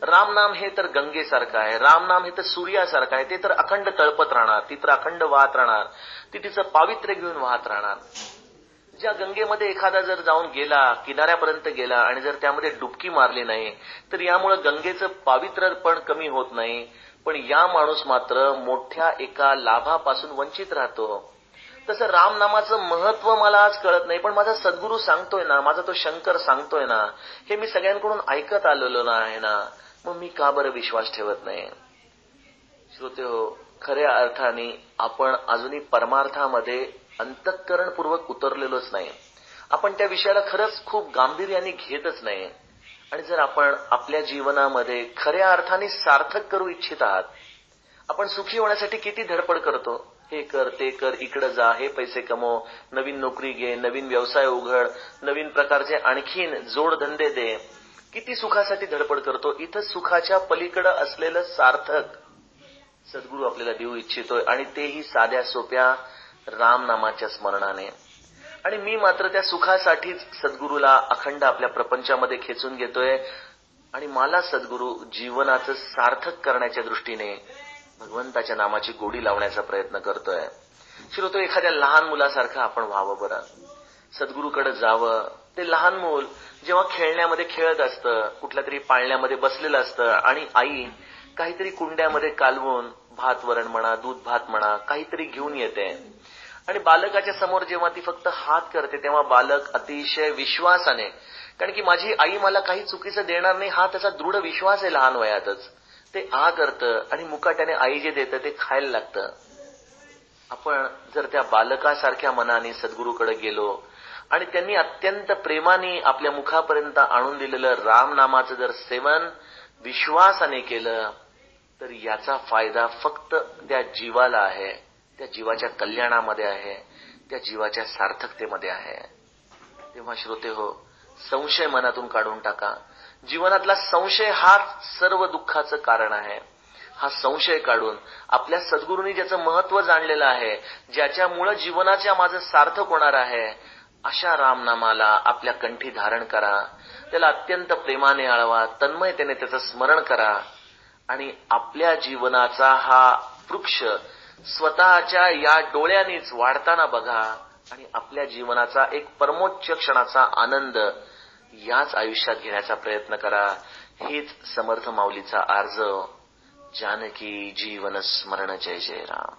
रामनाम हे तर गंगेसारखं आहे, रामनाम हे तर सूर्यासारखं आहे. ते तर अखंड तळपत राहणार, ती तर अखंड वाहत राहणार, ती तिचं पावित्र्य घेऊन वाहत राहणार. ज्या गंगेमध्ये एखादा जर जाऊन गेला, किनाऱ्यापर्यंत गेला आणि जर त्यामध्ये डुबकी मारली नाही तर यामुळे गंगेचं पावित्र्य पण कमी होत नाही, पण या माणूस मात्र मोठ्या एका लाभापासून वंचित राहतो. तसं रामनामाचं महत्व मला आज कळत नाही, पण माझा सद्गुरू सांगतोय ना, माझा तो शंकर सांगतोय ना, हे मी सगळ्यांकडून ऐकत आलेलो आहे ना, मग मी का बरं विश्वास ठेवत नाही? श्रोतेहो, खऱ्या अर्थाने आपण अजूनही परमार्थामध्ये अंतःकरणपूर्वक उतरलेलोच नाही. आपण त्या विषयाला खरंच खूप गांभीर्याने घेतच नाही. आणि जर आपण आपल्या जीवनामध्ये खऱ्या अर्थाने सार्थक करू इच्छित आहात, आपण सुखी होण्यासाठी किती धडपड करतो, हे कर ते कर, इकडे जा, हे पैसे कमव, नवीन नोकरी घे, नवीन व्यवसाय उघड, नवीन प्रकारचे आणखीन जोडधंदे दे, किती सुखासाठी धडपड करतो. इथं सुखाच्या पलीकडे असलेलं सार्थक सद्गुरू आपल्याला देऊ इच्छितोय, आणि तेही साध्या सोप्या रामनामाच्या स्मरणाने. आणि मी मात्र त्या सुखासाठीच सद्गुरूला अखंड आपल्या प्रपंचामध्ये खेचून घेतोय. आणि मला सद्गुरू जीवनाचं सार्थक करण्याच्या दृष्टीने भगवंताच्या नामाची गोडी लावण्याचा प्रयत्न करतोय. श्रोतो, एखाद्या लहान मुलासारखं आपण व्हावं बरं, सद्गुरूकडे जावं. ते लहान मूल जेव्हा खेळण्यामध्ये खेळत असतं, कुठल्या तरी पाळण्यामध्ये बसलेलं असतं आणि आई काहीतरी कुंड्यामध्ये कालवून भात वरण म्हणा, दूध भात म्हणा, काहीतरी घेऊन येते. आणि बालकाच्या समोर जेव्हा ती फक्त हात करते तेव्हा बालक अतिशय विश्वासाने, कारण की माझी आई मला काही चुकीचं देणार नाही हा त्याचा दृढ विश्वास आहे लहान वयातच, ते करतं आणि मुकाट्याने आई जे देतं ते खायला लागतं. आपण जर त्या बालकासारख्या मनाने सद्गुरूकडे गेलो आणि त्यांनी अत्यंत प्रेमाने आपल्या मुखापर्यंत आणून दिलेलं रामनामाचं जर सेवन विश्वासाने केलं, तर याचा फायदा फक्त त्या जीवाला आहे, त्या जीवाच्या कल्याणामध्ये आहे, त्या जीवाच्या सार्थकतेमध्ये आहे. तेव्हा श्रोते हो, संशय मनातून काढून टाका. जीवनातला संशय हा सर्व दुःखाचं कारण आहे. हा संशय काढून आपल्या सद्गुरूंनी ज्याचं महत्व जाणलेलं आहे, ज्याच्यामुळे जीवनाच्या माझं सार्थक होणार आहे, अशा रामनामाला आपल्या कंठी धारण करा. त्याला अत्यंत प्रेमाने आळवा, तन्मयतेने त्याचं स्मरण करा आणि आपल्या जीवनाचा हा वृक्ष स्वतःच्या या डोळ्यांनीच वाढताना बघा आणि आपल्या जीवनाचा एक परमोच्च क्षणाचा आनंद याच आयुष्यात घेण्याचा प्रयत्न करा. हीच समर्थ माऊलीचा आर्ज. जानकी जीवन स्मरण. जय जय राम.